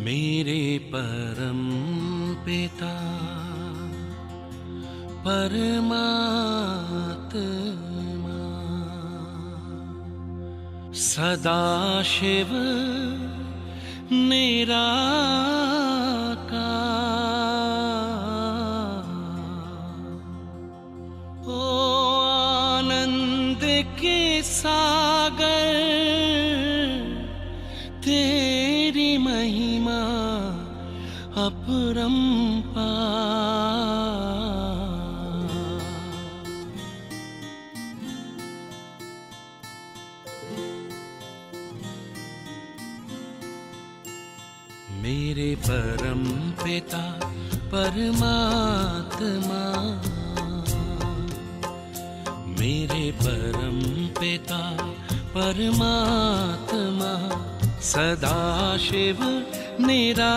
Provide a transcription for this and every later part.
मेरे परम पिता परमात्मा सदाशिव निराकार, ओ आनंद के सागर, तेरी महिमा अपरंपार। मेरे परम पिता परमात्मा, मेरे परम पिता परमात्मा सदाशिव निराकार,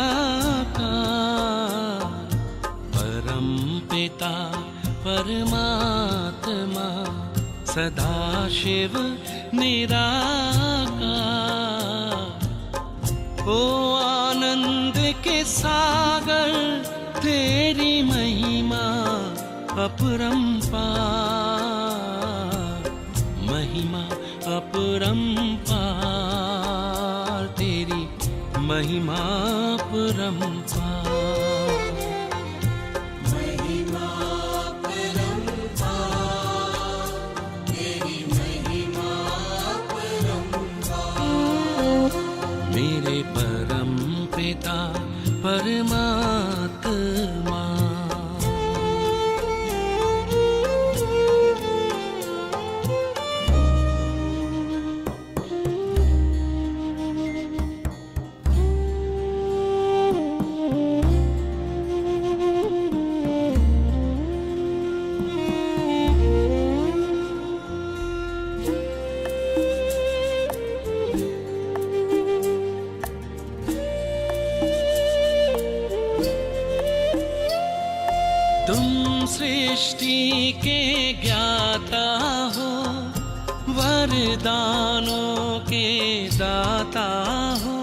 परम पिता परमात्मा सदाशिव निराकार, ओ आनंद के सागर, तेरी महिमा अपरंपार, महिमा अपरंपार, तेरी महिमा अपरंपार। महिमा परंपार, तेरी महिमा परंपार। मेरे परम पिता परमात्मा। तुम सृष्टि के ज्ञाता हो, वरदानों के दाता हो।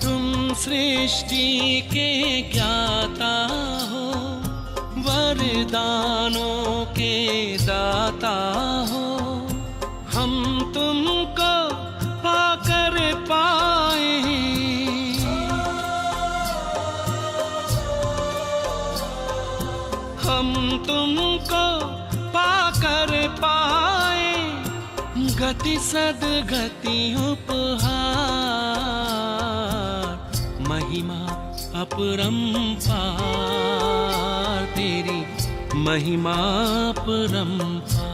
तुम सृष्टि के ज्ञाता हो, वरदानों के दाता हो। हम तुमको पाकर पाए, हम तुमको पाकर पाए, गति सदगति उपहार, महिमा अपरंपार, तेरी महिमा अपरंपार।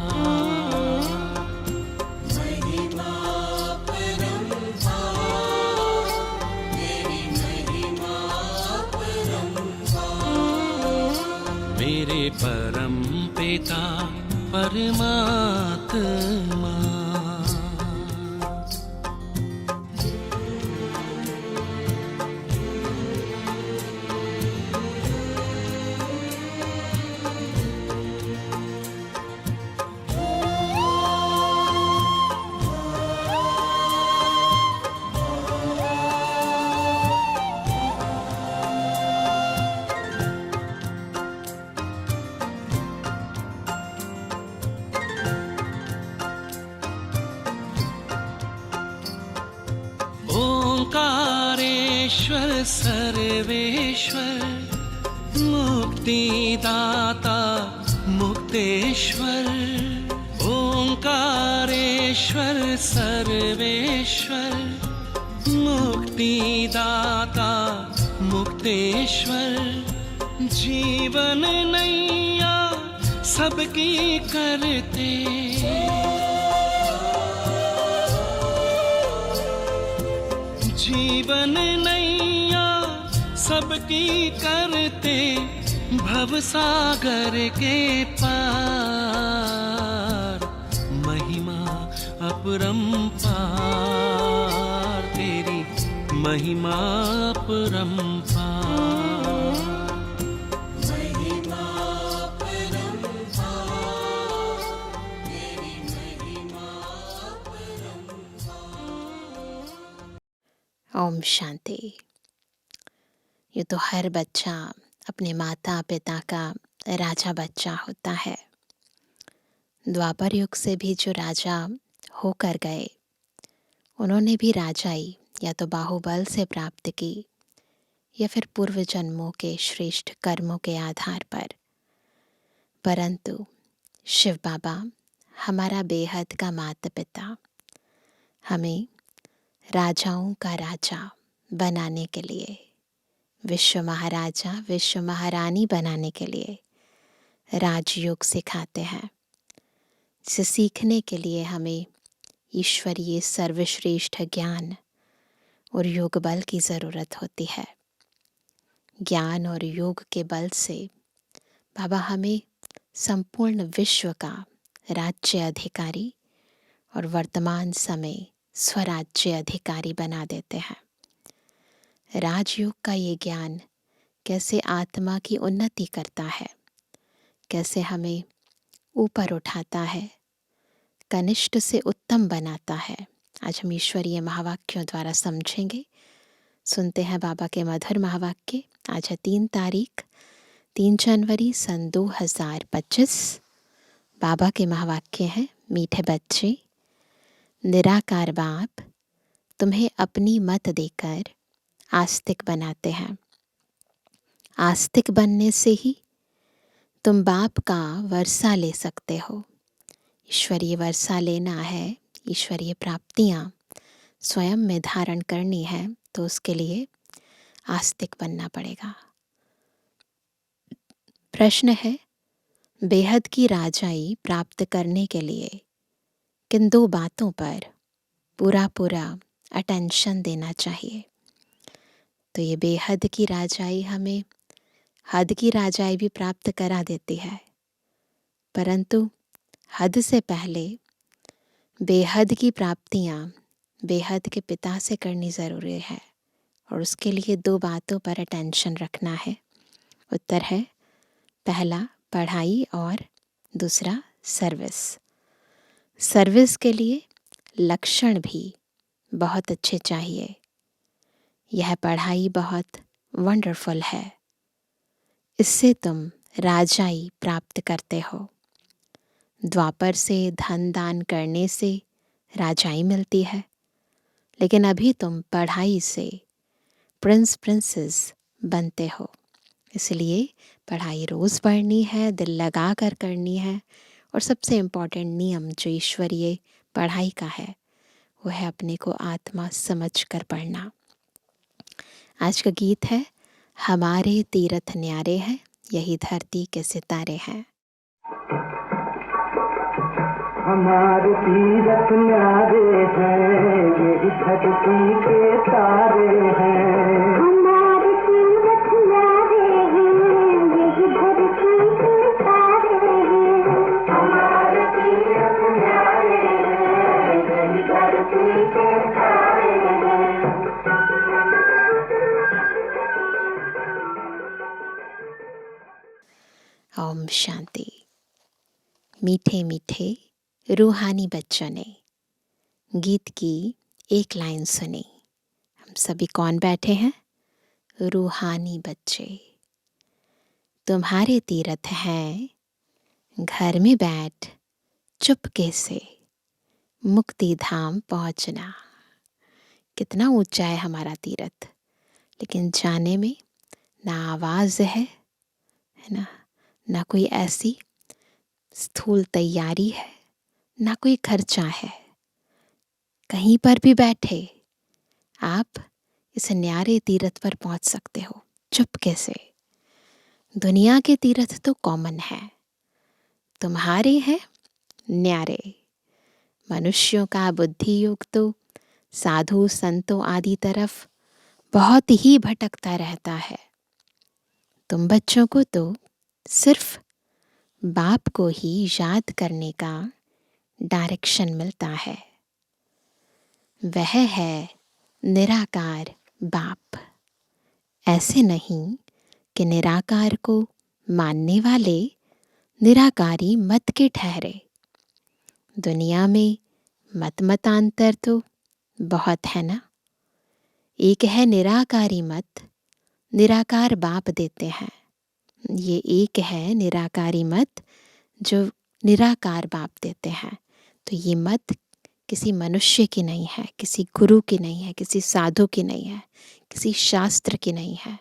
महिमा परंपार, तेरी महिमा परंपार। मेरे परम पिता परमात्मा। ओंकारेश्वर सर्वेश्वर, मुक्तिदाता मुक्तेश्वर। ओंकारेश्वर सर्वेश्वर, मुक्तिदाता मुक्तेश्वर। जीवन नैया सबकी करते, जीवन नैया सबकी करते, भवसागर के पार, महिमा अपरंपार, तेरी महिमा अपरंपार। महिमा परंपार, तेरी महिमा परंपार। ओम शांति। ये तो हर बच्चा अपने माता पिता का राजा बच्चा होता है। द्वापर युग से भी जो राजा होकर गए, उन्होंने भी राजाई या तो बाहुबल से प्राप्त की या फिर पूर्व जन्मों के श्रेष्ठ कर्मों के आधार पर। परंतु शिव बाबा, हमारा बेहद का माता पिता, हमें राजाओं का राजा बनाने के लिए, विश्व महाराजा विश्व महारानी बनाने के लिए राजयोग सिखाते हैं। इसे सीखने के लिए हमें ईश्वरीय सर्वश्रेष्ठ ज्ञान और योग बल की ज़रूरत होती है। ज्ञान और योग के बल से बाबा हमें संपूर्ण विश्व का राज्य अधिकारी और वर्तमान समय स्वराज्य अधिकारी बना देते हैं। राजयोग का ये ज्ञान कैसे आत्मा की उन्नति करता है, कैसे हमें ऊपर उठाता है, कनिष्ठ से उत्तम बनाता है, आज हम ईश्वरीय महावाक्यों द्वारा समझेंगे। सुनते हैं बाबा के मधुर महावाक्य। आज है 3 जनवरी सन 2025। बाबा के महावाक्य हैं, मीठे बच्चे, निराकार बाप तुम्हें अपनी मत देकर आस्तिक बनाते हैं। आस्तिक बनने से ही तुम बाप का वर्षा ले सकते हो। ईश्वरीय वर्षा लेना है, ईश्वरीय प्राप्तियाँ स्वयं में धारण करनी है, तो उसके लिए आस्तिक बनना पड़ेगा। प्रश्न है, बेहद की राजाई प्राप्त करने के लिए किन 2 बातों पर पूरा अटेंशन देना चाहिए? तो ये बेहद की राजाई हमें हद की राजाई भी प्राप्त करा देती है, परंतु हद से पहले बेहद की प्राप्तियाँ बेहद के पिता से करनी ज़रूरी है, और उसके लिए 2 बातों पर अटेंशन रखना है। उत्तर है, पहला पढ़ाई और दूसरा सर्विस। सर्विस के लिए लक्षण भी बहुत अच्छे चाहिए। यह पढ़ाई बहुत वंडरफुल है, इससे तुम राजाई प्राप्त करते हो। द्वापर से धन दान करने से राजाई मिलती है, लेकिन अभी तुम पढ़ाई से प्रिंसेस बनते हो। इसलिए पढ़ाई रोज़ पढ़नी है, दिल लगा कर करनी है, और सबसे इम्पॉर्टेंट नियम जो ईश्वरीय पढ़ाई का है वो है अपने को आत्मा समझ कर पढ़ना। आज का गीत है, हमारे तीरथ न्यारे हैं, यही धरती के सितारे हैं। हमारे तीरथ न्यारे हैं, यही धरती के तारे हैं। हमारे तीरथ न्यारे हैं, यही धरती के तारे हैं। हमारे तीरथ न्यारे हैं, यही धरती के तारे हैं। ओम शांति। मीठे मीठे रूहानी बच्चों ने गीत की एक लाइन सुनी। हम सभी कौन बैठे हैं? रूहानी बच्चे। तुम्हारे तीरथ हैं, घर में बैठ चुपके से मुक्ति धाम पहुंचना। कितना ऊंचा है हमारा तीरथ, लेकिन जाने में ना आवाज़ है ना, ना कोई ऐसी स्थूल तैयारी है, ना कोई खर्चा है। कहीं पर भी बैठे आप इस न्यारे तीरथ पर पहुंच सकते हो चुपके से। दुनिया के तीरथ तो कॉमन है, तुम्हारे हैं न्यारे। मनुष्यों का बुद्धि योग तो साधु संतों आदि तरफ बहुत ही भटकता रहता है। तुम बच्चों को तो सिर्फ बाप को ही याद करने का डायरेक्शन मिलता है। वह है निराकार बाप। ऐसे नहीं कि निराकार को मानने वाले निराकारी मत के ठहरे। दुनिया में मतांतर तो बहुत है ना। एक है निराकारी मत, निराकार बाप देते हैं। ये एक है निराकारी मत जो निराकार बाप देते हैं। तो ये मत किसी मनुष्य की नहीं है, किसी गुरु की नहीं है, किसी साधु की नहीं है, किसी शास्त्र की नहीं है।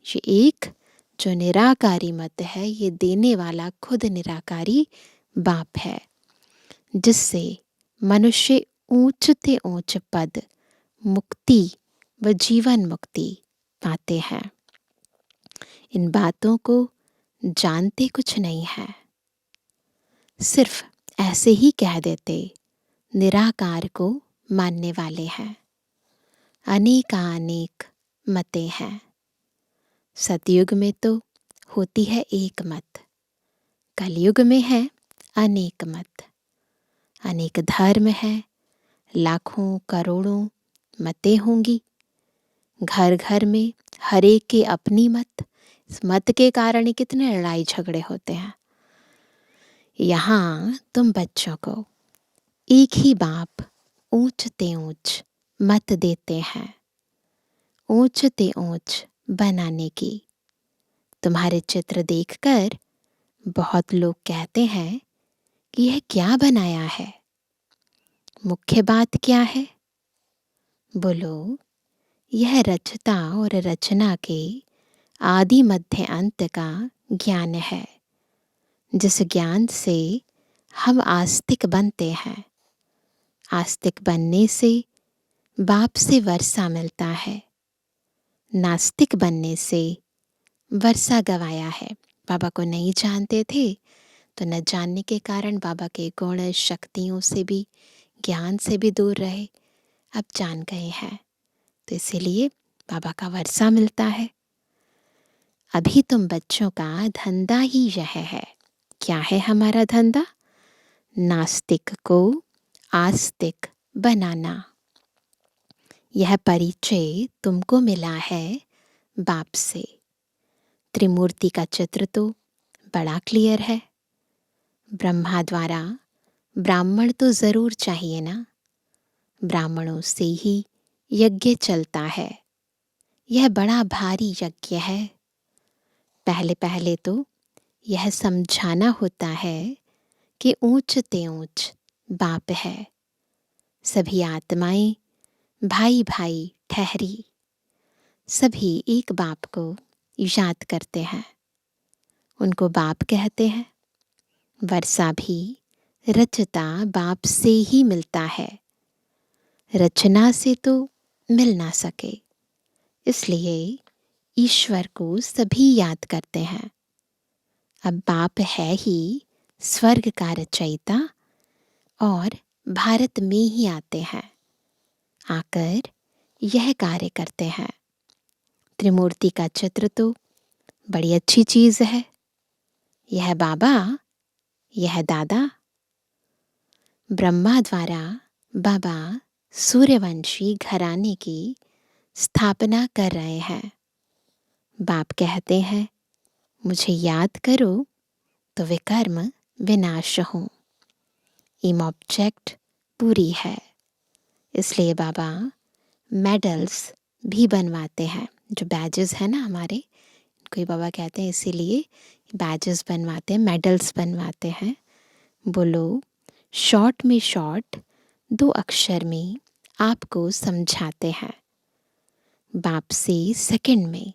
ये एक जो निराकारी मत है, ये देने वाला खुद निराकारी बाप है, जिससे मनुष्य ऊंचते ऊंच पद, मुक्ति व जीवन मुक्ति पाते हैं। इन बातों को जानते कुछ नहीं है, सिर्फ ऐसे ही कह देते निराकार को मानने वाले हैं। अनेकानेक मतें हैं। सतयुग में तो होती है एक मत, कलयुग में है अनेक मत। अनेक धर्म है, लाखों करोड़ों मतें होंगी। घर घर में हर एक की अपनी मत। इस मत के कारण ही कितने लड़ाई झगड़े होते हैं। यहाँ तुम बच्चों को एक ही बाप ऊंचते ऊंच मत देते हैं, ऊंचते ऊंच बनाने की। तुम्हारे चित्र देखकर बहुत लोग कहते हैं कि यह क्या बनाया है। मुख्य बात क्या है? बोलो, यह रचता और रचना के आदि मध्य अंत का ज्ञान है, जिस ज्ञान से हम आस्तिक बनते हैं। आस्तिक बनने से बाप से वर्षा मिलता है, नास्तिक बनने से वर्षा गवाया है। बाबा को नहीं जानते थे तो न जानने के कारण बाबा के गुण शक्तियों से भी, ज्ञान से भी दूर रहे। अब जान गए हैं तो इसीलिए बाबा का वर्षा मिलता है। अभी तुम बच्चों का धंधा ही यह है। क्या है हमारा धंधा? नास्तिक को आस्तिक बनाना। यह परिचय तुमको मिला है बाप से। त्रिमूर्ति का चित्र तो बड़ा क्लियर है। ब्रह्मा द्वारा ब्राह्मण तो जरूर चाहिए ना। ब्राह्मणों से ही यज्ञ चलता है। यह बड़ा भारी यज्ञ है। पहले पहले तो यह समझाना होता है कि ऊंचते ऊंच बाप है। सभी आत्माएं भाई भाई ठहरी, सभी एक बाप को याद करते हैं, उनको बाप कहते हैं। वर्षा भी रचता बाप से ही मिलता है, रचना से तो मिल ना सके। इसलिए ईश्वर को सभी याद करते हैं। अब बाप है ही स्वर्ग का रचयिता और भारत में ही आते हैं, आकर यह कार्य करते हैं। त्रिमूर्ति का चित्र तो बड़ी अच्छी चीज है। यह बाबा, यह दादा। ब्रह्मा द्वारा बाबा सूर्यवंशी घराने की स्थापना कर रहे हैं। बाप कहते हैं, मुझे याद करो तो विकर्म विनाश हो। एम ऑब्जेक्ट पूरी है। इसलिए बाबा मेडल्स भी बनवाते हैं। जो बैजेस है ना हमारे, कोई बाबा कहते हैं इसीलिए बैजेस बनवाते हैं, मेडल्स बनवाते हैं। बोलो, शॉर्ट में शॉर्ट 2 अक्षर में आपको समझाते हैं। बाप से सेकंड में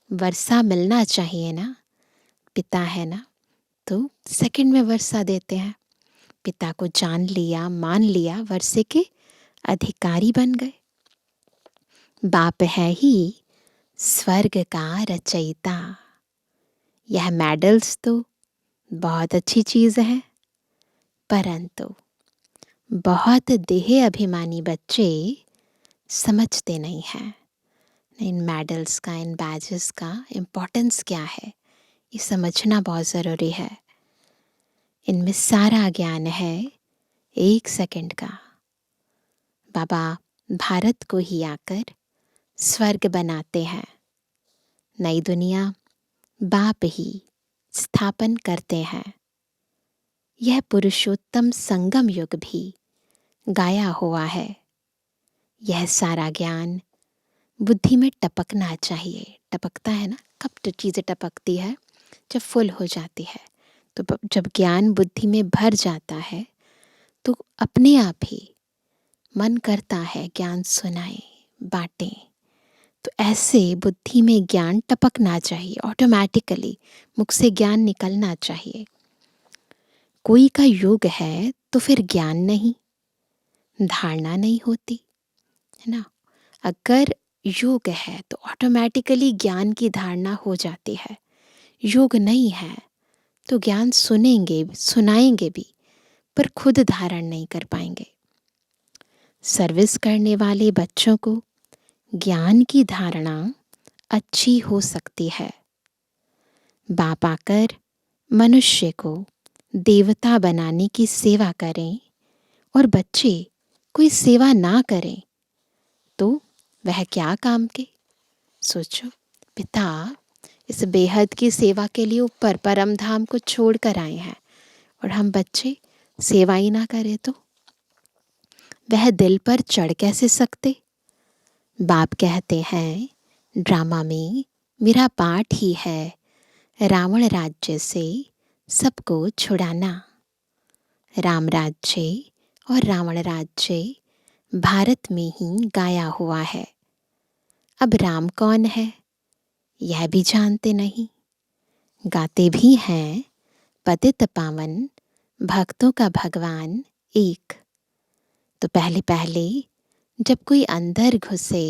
वर्षा मिलना चाहिए ना। पिता है ना, तो सेकंड में वर्षा देते हैं। पिता को जान लिया, मान लिया, वर्षे के अधिकारी बन गए। बाप है ही स्वर्ग का रचयिता। यह मेडल्स तो बहुत अच्छी चीज है, परंतु बहुत देह अभिमानी बच्चे समझते नहीं हैं इन मेडल्स का, इन बैजेस का इम्पोर्टेंस क्या है, ये समझना बहुत ज़रूरी है। इनमें सारा ज्ञान है 1 सेकंड का। बाबा भारत को ही आकर स्वर्ग बनाते हैं। नई दुनिया बाप ही स्थापन करते हैं। यह पुरुषोत्तम संगम युग भी गाया हुआ है। यह सारा ज्ञान बुद्धि में टपकना चाहिए, टपकता है ना, कब तो चीज़ें टपकती है, जब फुल हो जाती है। तो जब ज्ञान बुद्धि में भर जाता है तो अपने आप ही मन करता है ज्ञान सुनाएं, बांटें। तो ऐसे बुद्धि में ज्ञान टपकना चाहिए, ऑटोमेटिकली मुख से ज्ञान निकलना चाहिए। कोई का योग है तो फिर ज्ञान नहीं, धारणा नहीं होती, है ना। अगर योग है तो ऑटोमेटिकली ज्ञान की धारणा हो जाती है। योग नहीं है तो ज्ञान सुनेंगे, सुनाएंगे भी, पर खुद धारण नहीं कर पाएंगे। सर्विस करने वाले बच्चों को ज्ञान की धारणा अच्छी हो सकती है। बाप आकर मनुष्य को देवता बनाने की सेवा करें और बच्चे कोई सेवा ना करें तो वह क्या काम के। सोचो, पिता इस बेहद की सेवा के लिए ऊपर परम धाम को छोड़ कर आए हैं और हम बच्चे सेवा ही ना करें तो वह दिल पर चढ़ कैसे सकते। बाप कहते हैं ड्रामा में मेरा पाठ ही है रावण राज्य से सबको छुड़ाना। राम राज्य और रावण राज्य भारत में ही गाया हुआ है। अब राम कौन है यह भी जानते नहीं, गाते भी हैं पतित पावन भक्तों का भगवान एक। तो पहले पहले जब कोई अंदर घुसे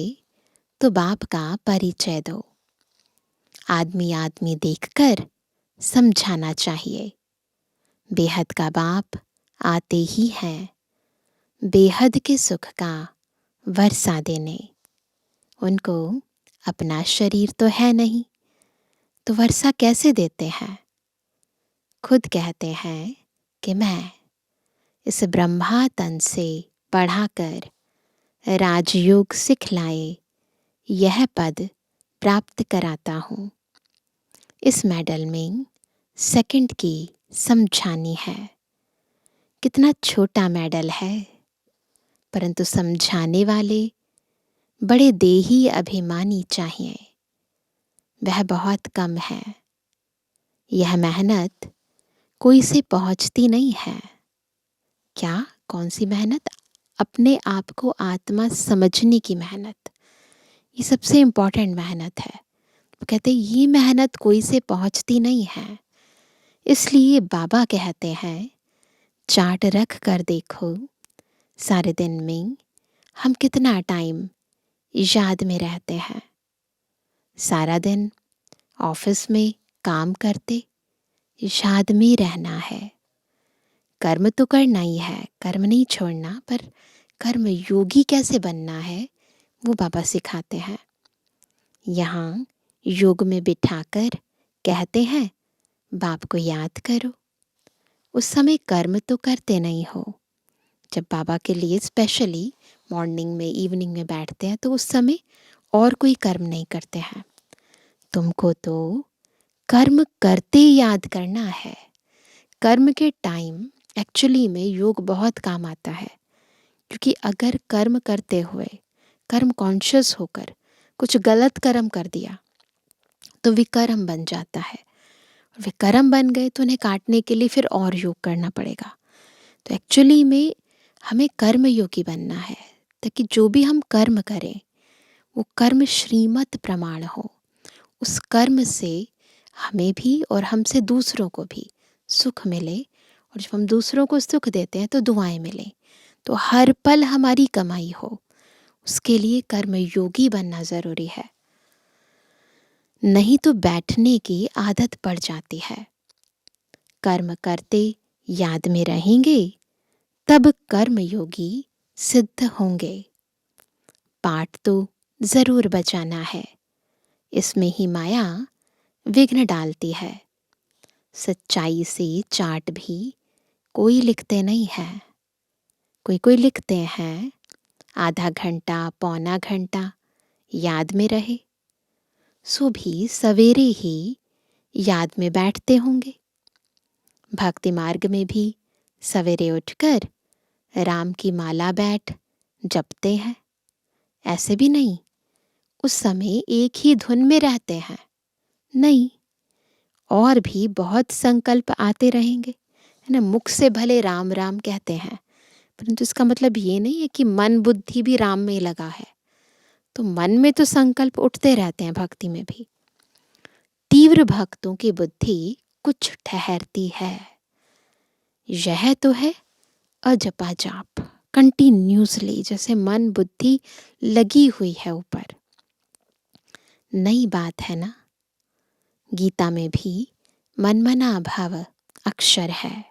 तो बाप का परिचय दो। आदमी आदमी देखकर समझाना चाहिए। बेहद का बाप आते ही हैं बेहद के सुख का वर्षा देने। उनको अपना शरीर तो है नहीं तो वर्षा कैसे देते हैं। खुद कहते हैं कि मैं इस ब्रह्मा तन से पढ़ाकर राजयोग सिखलाए यह पद प्राप्त कराता हूँ। इस मेडल में सेकंड की समझानी है। कितना छोटा मेडल है, परंतु समझाने वाले बड़े देही अभिमानी चाहिए। वह बहुत कम है। यह मेहनत कोई से पहुंचती नहीं है। क्या, कौन सी मेहनत? अपने आप को आत्मा समझने की मेहनत। ये सबसे इम्पोर्टेंट मेहनत है। वो कहते ये मेहनत कोई से पहुंचती नहीं है। इसलिए बाबा कहते हैं चार्ट रख कर देखो सारे दिन में हम कितना टाइम याद में रहते हैं। सारा दिन ऑफिस में काम करते याद में रहना है। कर्म तो करना ही है, कर्म नहीं छोड़ना, पर कर्म योगी कैसे बनना है वो बाबा सिखाते हैं। यहाँ योग में बिठाकर कहते हैं बाप को याद करो। उस समय कर्म तो करते नहीं हो। जब बाबा के लिए स्पेशली मॉर्निंग में इवनिंग में बैठते हैं तो उस समय और कोई कर्म नहीं करते हैं। तुमको तो कर्म करते याद करना है। कर्म के टाइम एक्चुअली में योग बहुत काम आता है, क्योंकि अगर कर्म करते हुए कर्म कॉन्शियस होकर कुछ गलत कर्म कर दिया तो विकर्म बन जाता है। विकर्म बन गए तो उन्हें काटने के लिए फिर और योग करना पड़ेगा। तो एक्चुअली में हमें कर्म योगी बनना है, ताकि जो भी हम कर्म करें वो कर्म श्रीमत प्रमाण हो। उस कर्म से हमें भी और हमसे दूसरों को भी सुख मिले, और जब हम दूसरों को सुख देते हैं तो दुआएं मिलें। तो हर पल हमारी कमाई हो, उसके लिए कर्म योगी बनना ज़रूरी है। नहीं तो बैठने की आदत पड़ जाती है। कर्म करते याद में रहेंगे तब कर्म योगी सिद्ध होंगे। पाठ तो ज़रूर बचाना है, इसमें ही माया विघ्न डालती है। सच्चाई से चार्ट भी कोई लिखते नहीं है। कोई कोई लिखते हैं आधा घंटा पौना घंटा याद में रहे, सो भी सवेरे ही याद में बैठते होंगे। भक्ति मार्ग में भी सवेरे उठकर राम की माला बैठ जपते हैं। ऐसे भी नहीं, उस समय एक ही धुन में रहते हैं? नहीं, और भी बहुत संकल्प आते रहेंगे, है ना। मुख से भले राम राम कहते हैं, परंतु इसका मतलब ये नहीं है कि मन बुद्धि भी राम में लगा है। तो मन में तो संकल्प उठते रहते हैं भक्ति में भी। तीव्र भक्तों की बुद्धि कुछ ठहरती है। यह तो है अजपा जाप, कंटिन्यूसली, जैसे मन बुद्धि लगी हुई है ऊपर। नई बात है ना। गीता में भी मनमना भाव अक्षर है,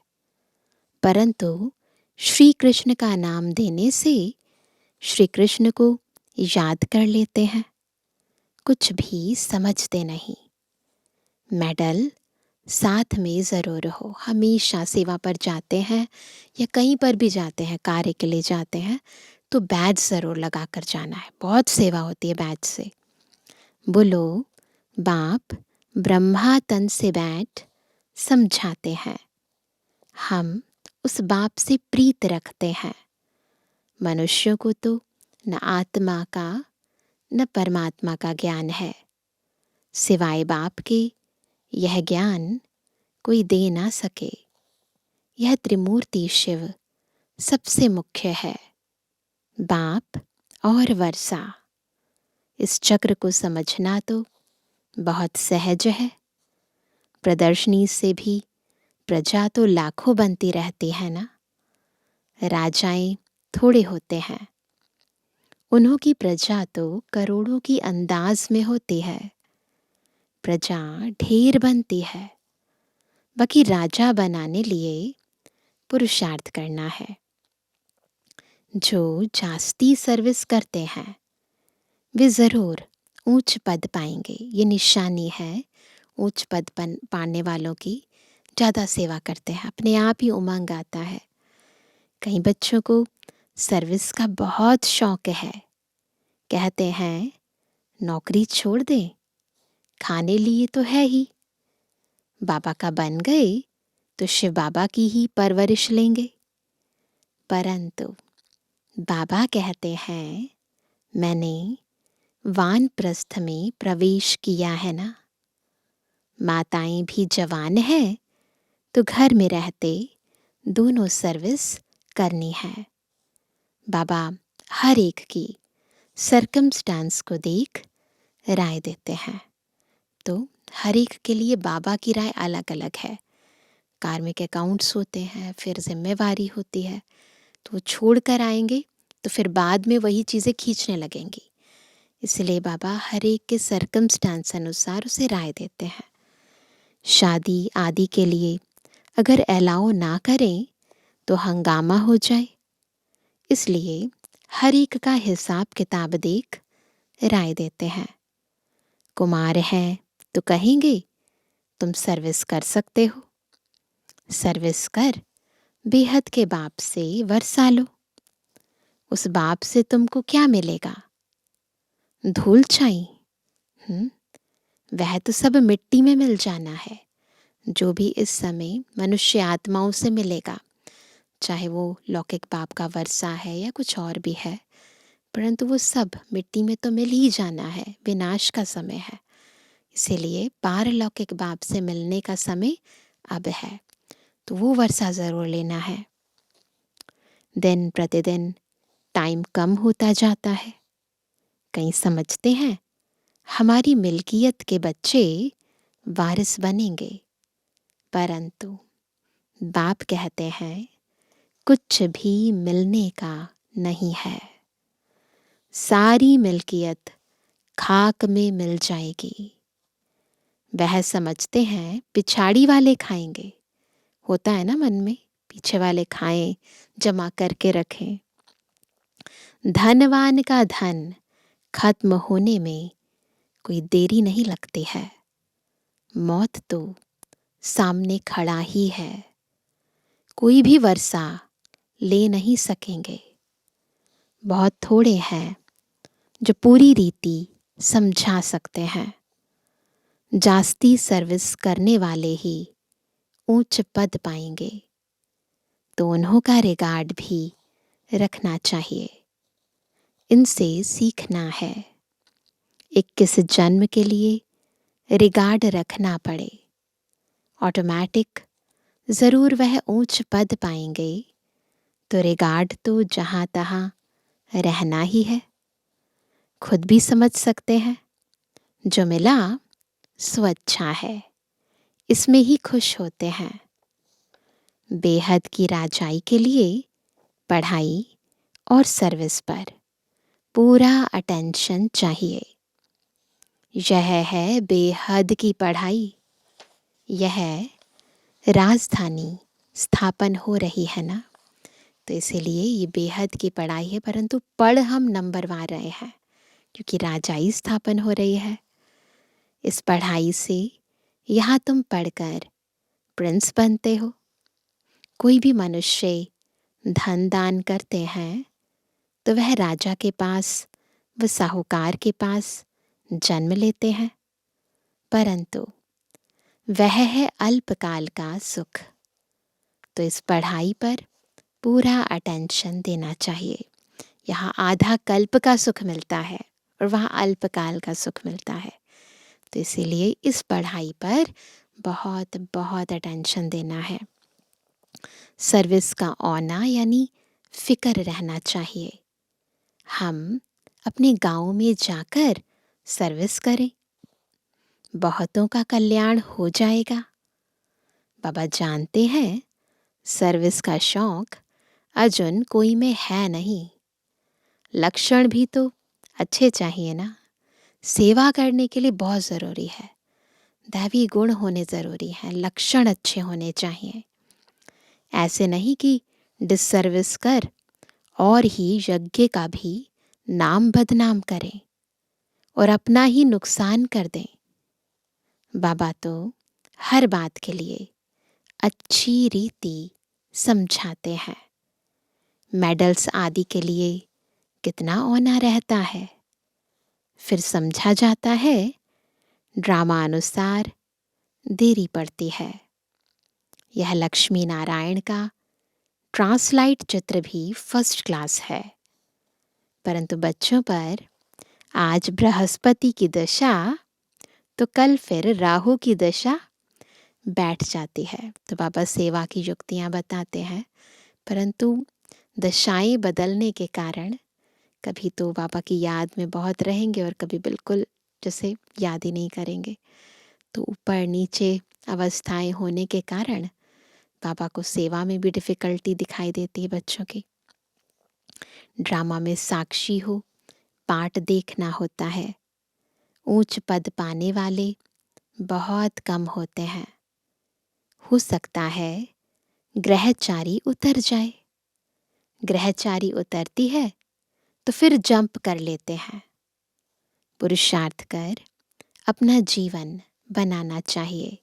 परंतु श्री कृष्ण का नाम देने से श्री कृष्ण को याद कर लेते हैं, कुछ भी समझते नहीं। मेडल साथ में ज़रूर हो। हमेशा सेवा पर जाते हैं या कहीं पर भी जाते हैं, कार्य के लिए जाते हैं, तो बैज ज़रूर लगा कर जाना है। बहुत सेवा होती है बैज से। बोलो बाप ब्रह्मा तन से बैठ समझाते हैं, हम उस बाप से प्रीत रखते हैं। मनुष्यों को तो न आत्मा का न परमात्मा का ज्ञान है, सिवाय बाप के यह ज्ञान कोई दे ना सके। यह त्रिमूर्ति शिव सबसे मुख्य है, बाप और वर्षा। इस चक्र को समझना तो बहुत सहज है। प्रदर्शनी से भी प्रजा तो लाखों बनती रहती है ना। राजाएं थोड़े होते हैं, उन्हों की प्रजा तो करोड़ों की अंदाज में होती है। प्रजा ढेर बनती है, बाकी राजा बनाने लिए पुरुषार्थ करना है। जो जास्ती सर्विस करते हैं वे ज़रूर ऊंच पद पाएंगे। ये निशानी है ऊंच पद पाने वालों की। ज़्यादा सेवा करते हैं, अपने आप ही उमंग आता है। कई बच्चों को सर्विस का बहुत शौक है, कहते हैं नौकरी छोड़ दें, खाने लिए तो है ही, बाबा का बन गए तो शिव बाबा की ही परवरिश लेंगे। परंतु बाबा कहते हैं मैंने वानप्रस्थ में प्रवेश किया है ना। माताएं भी जवान हैं तो घर में रहते दोनों सर्विस करनी है। बाबा हर एक की सर्कमस्टांस को देख राय देते हैं, तो हर एक के लिए बाबा की राय अलग अलग है। कार्मिक अकाउंट्स होते हैं, फिर जिम्मेवारी होती है, तो वो छोड़ कर आएंगे तो फिर बाद में वही चीज़ें खींचने लगेंगी। इसलिए बाबा हर एक के सर्कमस्टांस अनुसार उसे राय देते हैं। शादी आदि के लिए अगर अलाउ ना करें तो हंगामा हो जाए, इसलिए हर एक का हिसाब किताब देख राय देते हैं। कुमार हैं तो कहेंगे तुम सर्विस कर सकते हो, सर्विस कर बेहद के बाप से वर्षा लो। उस बाप से तुमको क्या मिलेगा? धूल छाई। वह तो सब मिट्टी में मिल जाना है। जो भी इस समय मनुष्य आत्माओं से मिलेगा, चाहे वो लौकिक बाप का वर्षा है या कुछ और भी है, परंतु वो सब मिट्टी में तो मिल ही जाना है। विनाश का समय है, इसीलिए पारलौकिक बाप से मिलने का समय अब है, तो वो वर्षा ज़रूर लेना है। दिन प्रतिदिन टाइम कम होता जाता है। कहीं समझते हैं हमारी मिल्कियत के बच्चे वारिस बनेंगे, परंतु बाप कहते हैं कुछ भी मिलने का नहीं है। सारी मिल्कियत खाक में मिल जाएगी। वह समझते हैं पिछाड़ी वाले खाएंगे, होता है ना मन में, पीछे वाले खाएं, जमा करके रखें। धनवान का धन खत्म होने में कोई देरी नहीं लगती है। मौत तो सामने खड़ा ही है, कोई भी वर्षा ले नहीं सकेंगे। बहुत थोड़े हैं जो पूरी रीति समझा सकते हैं। जास्ती सर्विस करने वाले ही ऊंच पद पाएंगे, तो उन्हों का रिगार्ड भी रखना चाहिए। इनसे सीखना है। 21 जन्म के लिए रिगार्ड रखना पड़े, ऑटोमेटिक ज़रूर वह ऊंच पद पाएंगे, तो रिगार्ड तो जहाँ तहाँ रहना ही है। खुद भी समझ सकते हैं, जो मिला सो अच्छा है, इसमें ही खुश होते हैं। बेहद की राजाई के लिए पढ़ाई और सर्विस पर पूरा अटेंशन चाहिए। यह है बेहद की पढ़ाई। यह राजधानी स्थापन हो रही है ना, तो इसीलिए ये बेहद की पढ़ाई है, परंतु पढ़ हम नंबरवार रहे हैं क्योंकि राजाई स्थापन हो रही है। इस पढ़ाई से यहाँ तुम पढ़कर प्रिंस बनते हो। कोई भी मनुष्य धन दान करते हैं तो वह राजा के पास, वह साहूकार के पास जन्म लेते हैं, परंतु वह है अल्पकाल का सुख। तो इस पढ़ाई पर पूरा अटेंशन देना चाहिए। यहाँ आधा कल्प का सुख मिलता है और वहाँ अल्पकाल का सुख मिलता है, तो इसीलिए इस पढ़ाई पर बहुत बहुत अटेंशन देना है। सर्विस का औना यानी फिक्र रहना चाहिए। हम अपने गांव में जाकर सर्विस करें, बहुतों का कल्याण हो जाएगा। बाबा जानते हैं सर्विस का शौक अर्जुन कोई में है नहीं। लक्षण भी तो अच्छे चाहिए ना। सेवा करने के लिए बहुत ज़रूरी है, दैवी गुण होने ज़रूरी हैं, लक्षण अच्छे होने चाहिए। ऐसे नहीं कि डिससर्विस कर और ही यज्ञ का भी नाम बदनाम करें और अपना ही नुकसान कर दें। बाबा तो हर बात के लिए अच्छी रीति समझाते हैं। मेडल्स आदि के लिए कितना औना रहता है, फिर समझा जाता है ड्रामा अनुसार देरी पड़ती है। यह लक्ष्मी नारायण का ट्रांसलाइट चित्र भी फर्स्ट क्लास है, परंतु बच्चों पर आज बृहस्पति की दशा तो कल फिर राहु की दशा बैठ जाती है। तो बाबा सेवा की युक्तियाँ बताते हैं, परंतु दशाएं बदलने के कारण कभी तो बाबा की याद में बहुत रहेंगे और कभी बिल्कुल जैसे याद ही नहीं करेंगे। तो ऊपर नीचे अवस्थाएं होने के कारण बाबा को सेवा में भी डिफ़िकल्टी दिखाई देती है बच्चों की। ड्रामा में साक्षी हो, पाठ देखना होता है। ऊंच पद पाने वाले बहुत कम होते हैं। हो सकता है ग्रहचारी उतर जाए। ग्रहचारी उतरती है तो फिर जंप कर लेते हैं। पुरुषार्थ कर अपना जीवन बनाना चाहिए,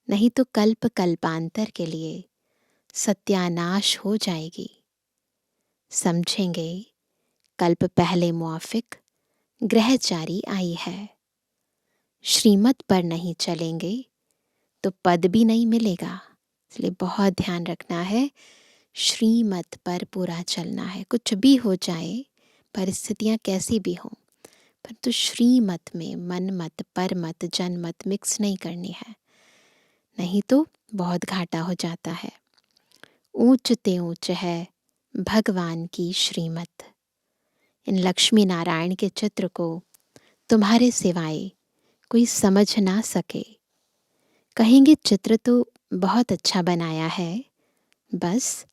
नहीं तो कल्प कल्पांतर के लिए सत्यानाश हो जाएगी। समझेंगे कल्प पहले मुआफिक ग्रहचारी आई है। श्रीमत पर नहीं चलेंगे तो पद भी नहीं मिलेगा, इसलिए बहुत ध्यान रखना है। श्रीमत पर पूरा चलना है। कुछ भी हो जाए, परिस्थितियाँ कैसी भी हों, परंतु श्रीमत में मन मत, पर मत, जन मत मिक्स नहीं करनी है, नहीं तो बहुत घाटा हो जाता है। ऊंच ते ऊंच है भगवान की श्रीमत। इन लक्ष्मी नारायण के चित्र को तुम्हारे सिवाय कोई समझ ना सके। कहेंगे चित्र तो बहुत अच्छा बनाया है, बस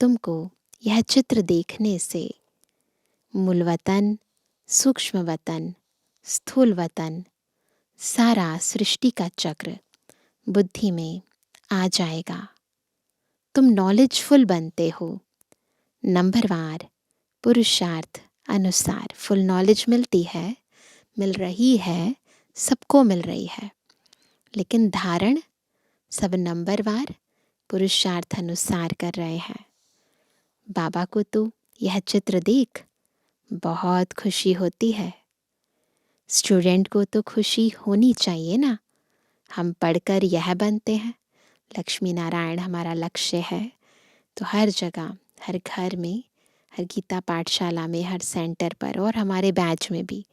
तुमको यह चित्र देखने से मूल वतन, सूक्ष्म वतन, स्थूल वतन, सारा सृष्टि का चक्र बुद्धि में आ जाएगा। तुम नॉलेजफुल बनते हो। नंबरवार पुरुषार्थ अनुसार फुल नॉलेज मिलती है, मिल रही है, सबको मिल रही है, लेकिन धारण सब नंबरवार पुरुषार्थ अनुसार कर रहे हैं। बाबा को तो यह चित्र देख बहुत खुशी होती है। स्टूडेंट को तो खुशी होनी चाहिए ना। हम पढ़कर यह बनते हैं। लक्ष्मी नारायण हमारा लक्ष्य है, तो हर जगह, हर घर में, हर गीता पाठशाला में, हर सेंटर पर और हमारे बैच में भी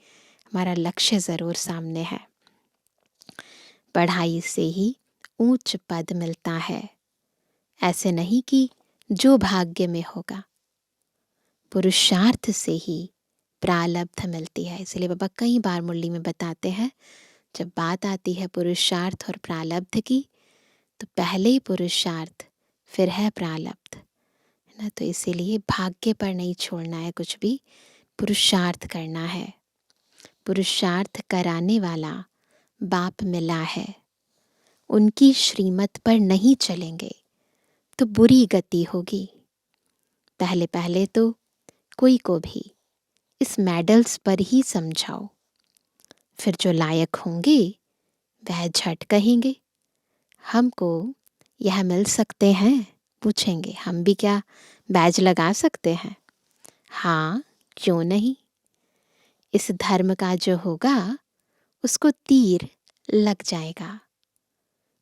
हमारा लक्ष्य ज़रूर सामने है। पढ़ाई से ही ऊंच पद मिलता है, ऐसे नहीं कि जो भाग्य में होगा। पुरुषार्थ से ही प्रारब्ध मिलती है। इसलिए बाबा कई बार मुरली में बताते हैं, जब बात आती है पुरुषार्थ और प्रारब्ध की, तो पहले ही पुरुषार्थ फिर है प्रारब्ध, है ना। तो इसीलिए भाग्य पर नहीं छोड़ना है कुछ भी, पुरुषार्थ करना है। पुरुषार्थ कराने वाला बाप मिला है, उनकी श्रीमत पर नहीं चलेंगे तो बुरी गति होगी। पहले पहले तो कोई को भी इस मेडल्स पर ही समझाओ, फिर जो लायक होंगे वह झट कहेंगे हमको यह मिल सकते हैं। पूछेंगे हम भी क्या बैज लगा सकते हैं? हाँ, क्यों नहीं। इस धर्म का जो होगा उसको तीर लग जाएगा,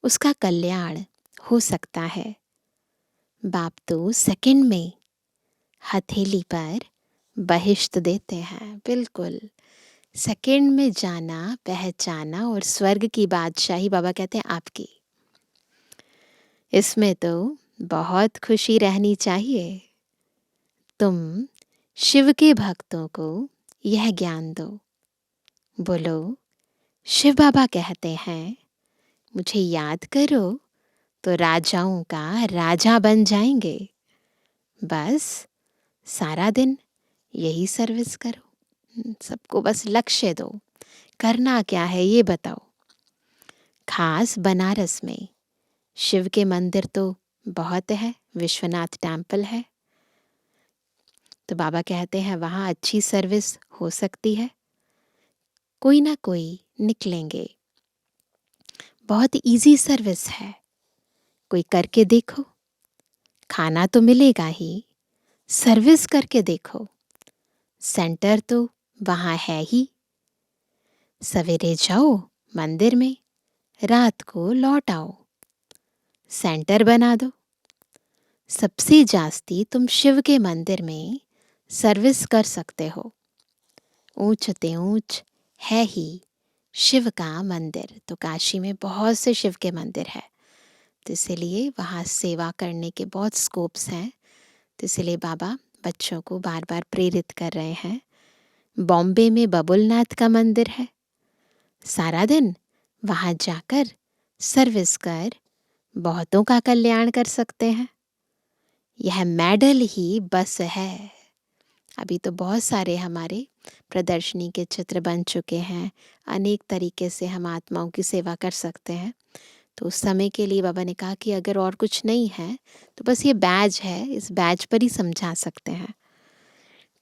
उसका कल्याण हो सकता है। बाप तो सेकंड में हथेली पर बहिश्त देते हैं। बिल्कुल सेकंड में जाना, पहचाना और स्वर्ग की बादशाही बाबा कहते हैं आपकी। इसमें तो बहुत खुशी रहनी चाहिए। तुम शिव के भक्तों को यह ज्ञान दो। बोलो शिव बाबा कहते हैं मुझे याद करो तो राजाओं का राजा बन जाएंगे। बस सारा दिन यही सर्विस करो, सबको बस लक्ष्य दो। करना क्या है ये बताओ। खास बनारस में शिव के मंदिर तो बहुत है, विश्वनाथ टेम्पल है, तो बाबा कहते हैं वहाँ अच्छी सर्विस हो सकती है। कोई ना कोई निकलेंगे, बहुत इजी सर्विस है, कोई करके देखो। खाना तो मिलेगा ही, सर्विस करके देखो। सेंटर तो वहाँ है ही। सवेरे जाओ मंदिर में, रात को लौट आओ, सेंटर बना दो। सबसे जास्ती तुम शिव के मंदिर में सर्विस कर सकते हो। ऊंच ते ऊंच है ही शिव का मंदिर। तो काशी में बहुत से शिव के मंदिर है, तो इसलिए वहाँ सेवा करने के बहुत स्कोप्स हैं। तो इसलिए बाबा बच्चों को बार बार प्रेरित कर रहे हैं। बॉम्बे में बबुलनाथ का मंदिर है, सारा दिन वहाँ जाकर सर्विस कर बहुतों का कल्याण कर सकते हैं। यह मेडल ही बस है। अभी तो बहुत सारे हमारे प्रदर्शनी के चित्र बन चुके हैं, अनेक तरीके से हम आत्माओं की सेवा कर सकते हैं। तो उस समय के लिए बाबा ने कहा कि अगर और कुछ नहीं है तो बस ये बैज है, इस बैज पर ही समझा सकते हैं।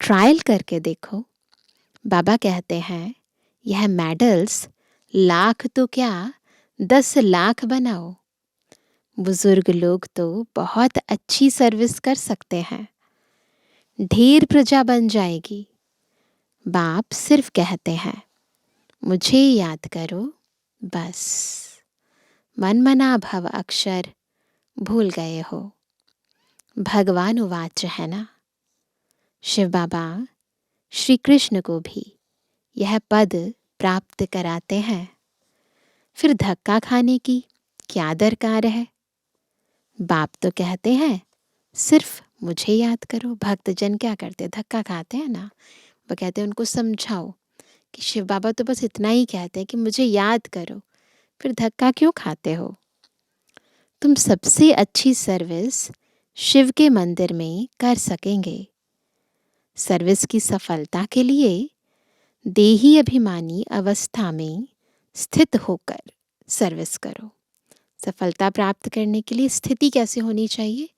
ट्रायल करके देखो। बाबा कहते हैं यह मेडल्स लाख तो क्या 10 लाख बनाओ। बुजुर्ग लोग तो बहुत अच्छी सर्विस कर सकते हैं, ढेर प्रजा बन जाएगी। बाप सिर्फ कहते हैं मुझे याद करो, बस मन मना भव अक्षर भूल गए हो। भगवान उवाच है ना। शिव बाबा श्री कृष्ण को भी यह पद प्राप्त कराते हैं, फिर धक्का खाने की क्या दरकार है। बाप तो कहते हैं सिर्फ मुझे याद करो। भक्तजन क्या करते, धक्का खाते हैं ना। वो कहते हैं उनको समझाओ कि शिव बाबा तो बस इतना ही कहते हैं कि मुझे याद करो, फिर धक्का क्यों खाते हो। तुम सबसे अच्छी सर्विस शिव के मंदिर में कर सकेंगे। सर्विस की सफलता के लिए देही अभिमानी अवस्था में स्थित होकर सर्विस करो। सफलता प्राप्त करने के लिए स्थिति कैसे होनी चाहिए?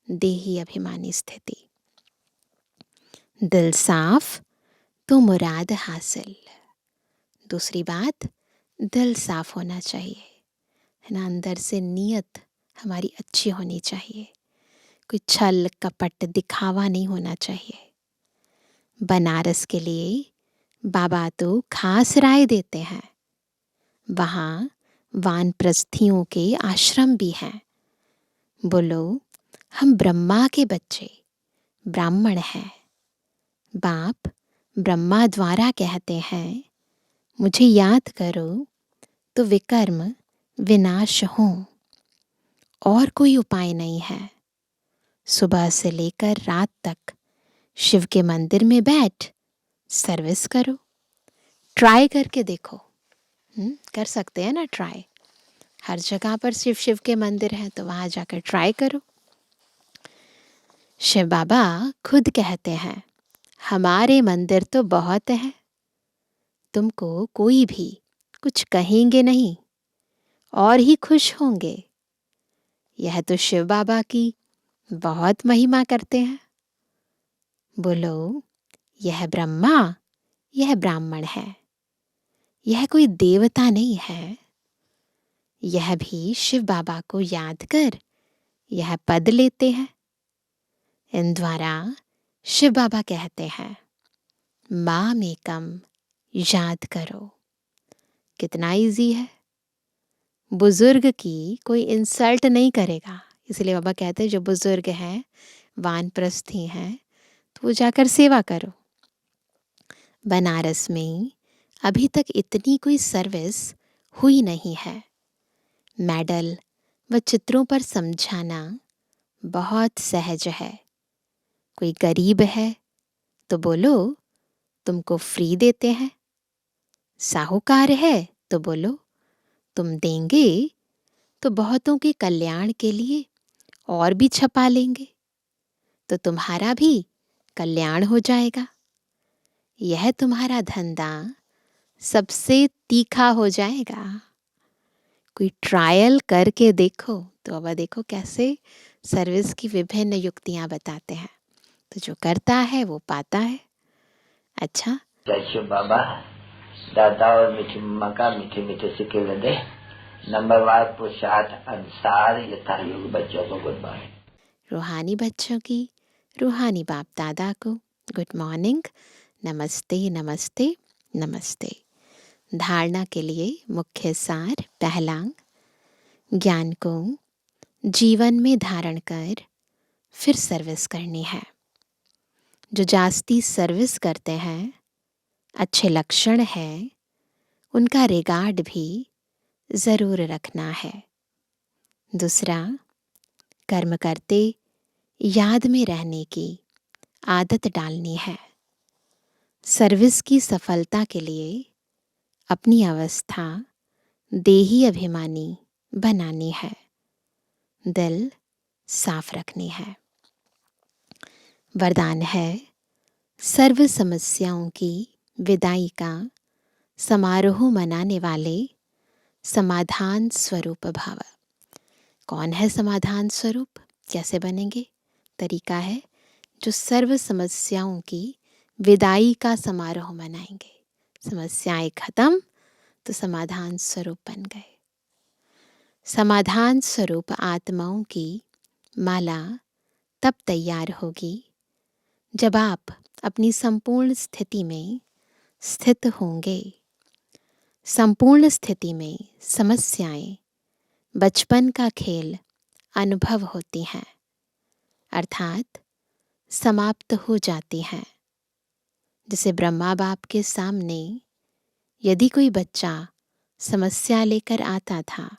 देही अभिमानी स्थिति। दिल साफ तो मुराद हासिल। दूसरी बात, दिल साफ होना चाहिए, है ना। अंदर से नीयत हमारी अच्छी होनी चाहिए, कोई छल कपट दिखावा नहीं होना चाहिए। बनारस के लिए बाबा तो खास राय देते हैं। वहाँ वानप्रस्थियों के आश्रम भी हैं। बोलो हम ब्रह्मा के बच्चे ब्राह्मण हैं। बाप ब्रह्मा द्वारा कहते हैं मुझे याद करो तो विकर्म विनाश हों, और कोई उपाय नहीं है। सुबह से लेकर रात तक शिव के मंदिर में बैठ सर्विस करो। ट्राई करके देखो। कर सकते हैं ना ट्राई। हर जगह पर शिव शिव के मंदिर हैं तो वहाँ जाकर ट्राई करो। शिव बाबा खुद कहते हैं, हमारे मंदिर तो बहुत हैं, तुमको कोई भी कुछ कहेंगे नहीं और ही खुश होंगे। यह तो शिव बाबा की बहुत महिमा करते हैं। बोलो, यह ब्रह्मा, यह ब्राह्मण है, यह कोई देवता नहीं है। यह भी शिव बाबा को याद कर यह पद लेते हैं। इन द्वारा शिव बाबा कहते हैं, माम एकम याद करो। कितना इजी है। बुजुर्ग की कोई इंसल्ट नहीं करेगा, इसलिए बाबा कहते हैं जो बुजुर्ग हैं, वानप्रस्थी हैं, तो वो जाकर सेवा करो। बनारस में अभी तक इतनी कोई सर्विस हुई नहीं है। मेडल व चित्रों पर समझाना बहुत सहज है। कोई गरीब है तो बोलो तुमको फ्री देते हैं। साहूकार है तो बोलो तुम देंगे तो बहुतों के कल्याण के लिए और भी छपा लेंगे, तो तुम्हारा भी कल्याण हो जाएगा। यह तुम्हारा धंधा सबसे तीखा हो जाएगा। कोई ट्रायल करके देखो। तो अब देखो कैसे सर्विस की विभिन्न युक्तियां बताते हैं। तो जो करता है वो पाता है। अच्छा, जय शिव बाबा। दादा और मीठी मम्मा का मीठे मीठे सिक्के लदे नंबरवार पुरुषार्थ अनुसार यथा योग बच्चों को गुड मॉर्निंग। रूहानी बच्चों की रूहानी बाप दादा को गुड मॉर्निंग, नमस्ते नमस्ते नमस्ते। धारणा के लिए मुख्य सार। पहला, ज्ञान को जीवन में धारण कर फिर सर्विस करनी है। जो जास्ती सर्विस करते हैं, अच्छे लक्षण है, उनका रिगार्ड भी ज़रूर रखना है। दूसरा, कर्म करते याद में रहने की आदत डालनी है। सर्विस की सफलता के लिए अपनी अवस्था देही अभिमानी बनानी है, दिल साफ रखनी है। वरदान है, सर्व समस्याओं की विदाई का समारोह मनाने वाले समाधान स्वरूप भव। कौन है समाधान स्वरूप? कैसे बनेंगे? तरीका है, जो सर्व समस्याओं की विदाई का समारोह मनाएंगे। समस्याएं खत्म तो समाधान स्वरूप बन गए। समाधान स्वरूप आत्माओं की माला तब तैयार होगी जब आप अपनी संपूर्ण स्थिति में स्थित होंगे। संपूर्ण स्थिति में समस्याएं बचपन का खेल अनुभव होती हैं, अर्थात समाप्त हो जाती हैं। जैसे ब्रह्मा बाप के सामने यदि कोई बच्चा समस्या लेकर आता था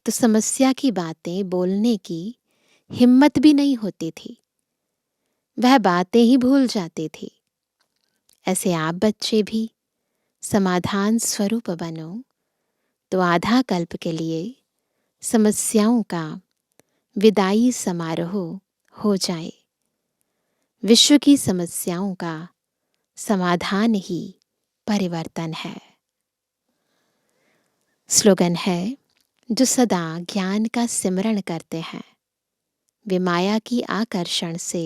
तो समस्या की बातें बोलने की हिम्मत भी नहीं होती थी, वह बातें ही भूल जाती थी। ऐसे आप बच्चे भी समाधान स्वरूप बनो तो आधा कल्प के लिए समस्याओं का विदाई समारोह हो जाए। विश्व की समस्याओं का समाधान ही परिवर्तन है। स्लोगन है, जो सदा ज्ञान का सिमरण करते हैं वे माया की आकर्षण से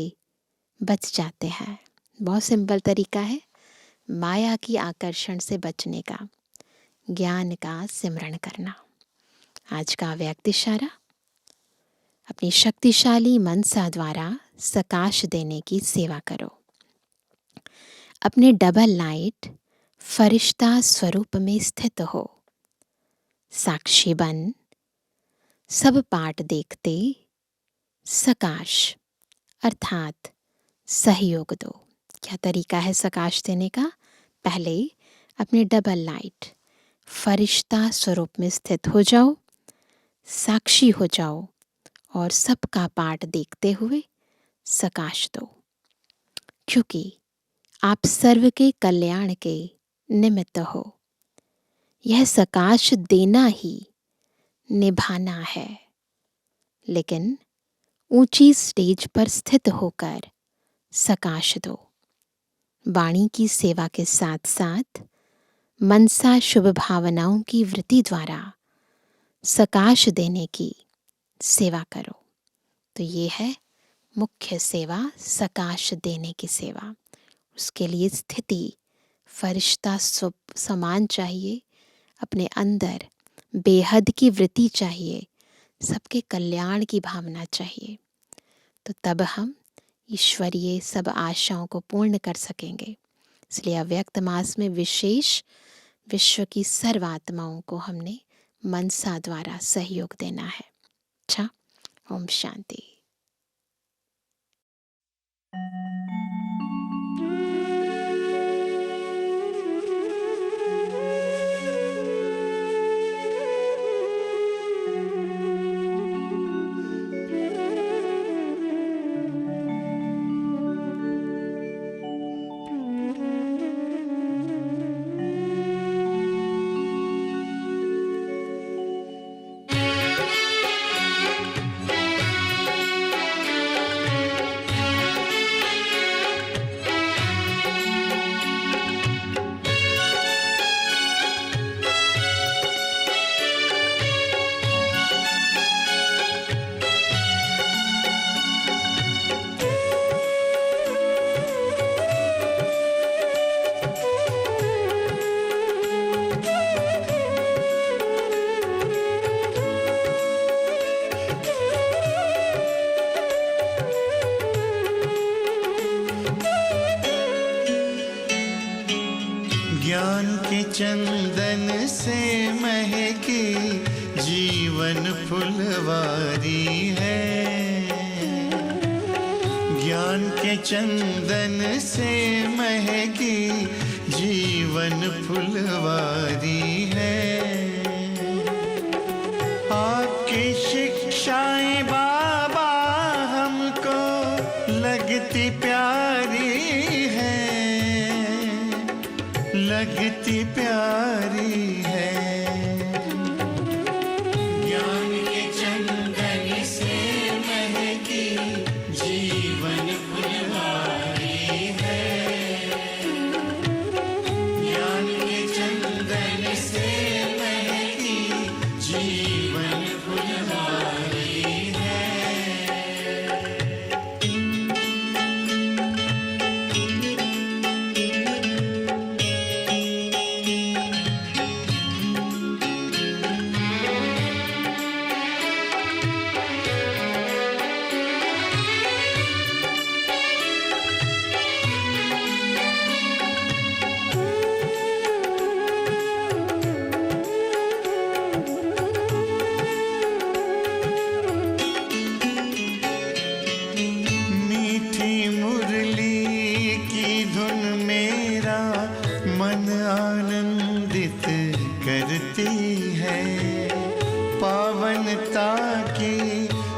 बच जाते हैं। बहुत सिंपल तरीका है माया की आकर्षण से बचने का, ज्ञान का सिमरण करना। आज का व्यक्त इशारा, अपनी शक्तिशाली मनसा द्वारा सकाश देने की सेवा करो। अपने डबल लाइट फरिश्ता स्वरूप में स्थित हो। साक्षी बन सब पाठ देखते सकाश अर्थात सहयोग दो। क्या तरीका है सकाश देने का? पहले अपने डबल लाइट फरिश्ता स्वरूप में स्थित हो जाओ, साक्षी हो जाओ और सबका पाठ देखते हुए सकाश दो, क्योंकि आप सर्व के कल्याण के निमित्त हो। यह सकाश देना ही निभाना है, लेकिन ऊंची स्टेज पर स्थित होकर सकाश दो। वाणी की सेवा के साथ साथ मनसा शुभ भावनाओं की वृत्ति द्वारा सकाश देने की सेवा करो। तो ये है मुख्य सेवा, सकाश देने की सेवा। उसके लिए स्थिति फरिश्ता समान चाहिए, अपने अंदर बेहद की वृत्ति चाहिए, सबके कल्याण की भावना चाहिए। तो तब हम ईश्वरीय सब आशाओं को पूर्ण कर सकेंगे। इसलिए अव्यक्त मास में विशेष विश्व की सर्व आत्माओं को हमने मनसा द्वारा सहयोग देना है। अच्छा, ओम शांति। ज्ञान के चंदन से महकी जीवन फुलवारी है। ज्ञान के चंदन से महकी जीवन फुलवारी है। आपकी शिक्षाएं बाबा हमको लगती प्यारी है, लगती प्यारी है। ज्ञान के चंदन से महकी जीवन फुलवारी है। ज्ञान के चंदन से महकी जीवन फुलवारी है।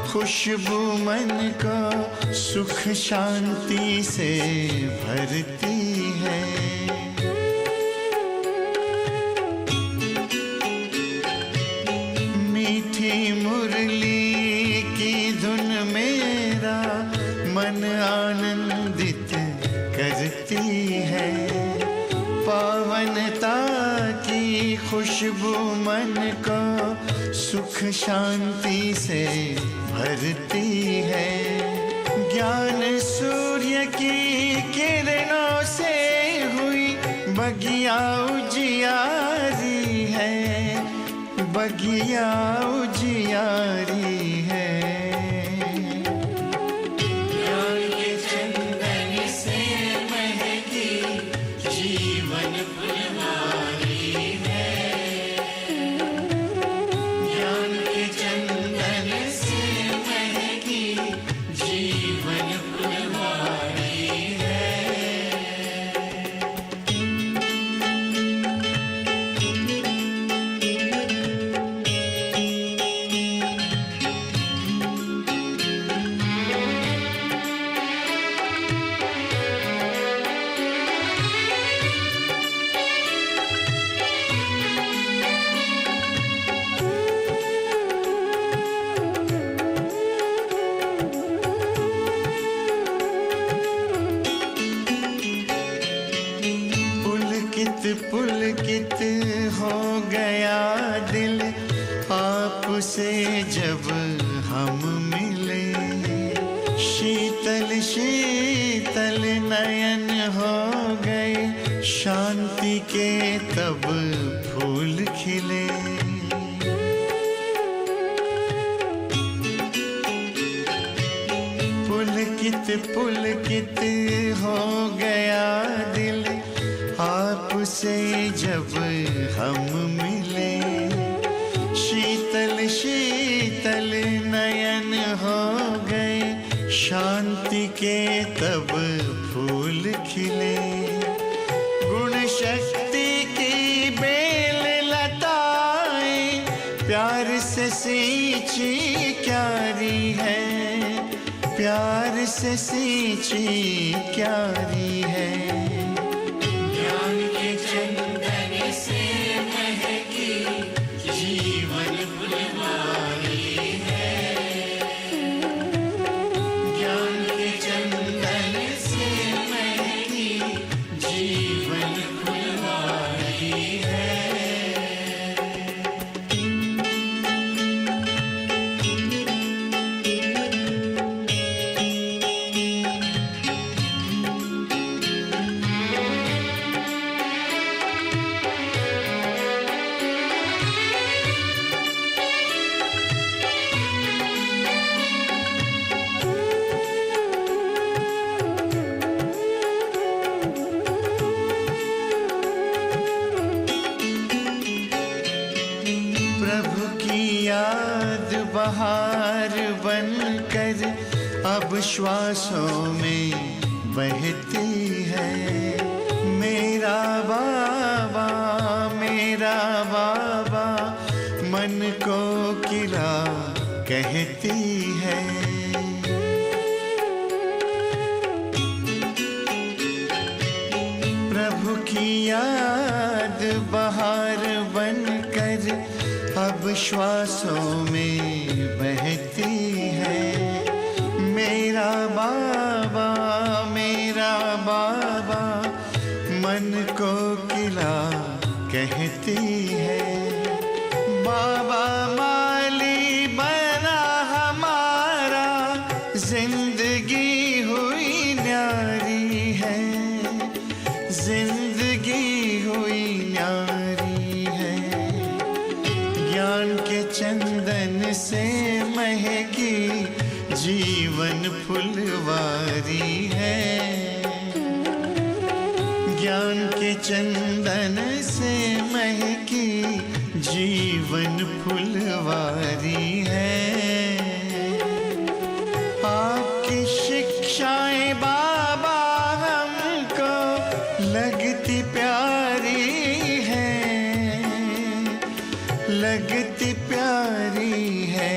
खुशबू मन को सुख शांति से भरती है। मीठी मुरली की धुन मेरा मन आनंदित करती है। पावनता की खुशबू मन को सुख शांति से भरती है। ज्ञान सूर्य की किरणों से हुई बगिया उजियारी है, बगिया उजियारी है। ज्ञान के चंदन से महकी जीवन फुलवारी है। ज्ञान के चंदन से महकी जीवन फुलवारी है। हो गया दिल आपसे जब हम मिले। शीतल शीतल नयन हो गए शांति के तब फूल खिले। पुलकित पुलकित हो गया दिल आपसे जब हम मिले। शीतल शीतल नयन हो गए शांति के तब फूल खिले। गुण शक्ति की बेल लताएं प्यार से सींची क्यारी है, प्यार से सींची क्यारी है। ज्ञान के चंदन से महकी जीवन फुलवारी है। ज्ञान के चंदन से महकी जीवन फुलवारी है। प्रभु की याद बहार बनकर अब श्वासों में बहती है। मेरा बाबा मन को किला कहती है। प्रभु की याद बहार बनकर अब श्वासों में बहती है। मेरा बाबा मन को किला कहती है। बाबा माली बना हमारा जिंदगी हुई न्यारी है, जिंदगी हुई न्यारी है। ज्ञान के चंदन से महकी जीवन फुलवारी है। ज्ञान के चंदन से महकी जीवन फुलवारी है। आपकी शिक्षाएं बाबा हमको लगती प्यारी है, लगती प्यारी है।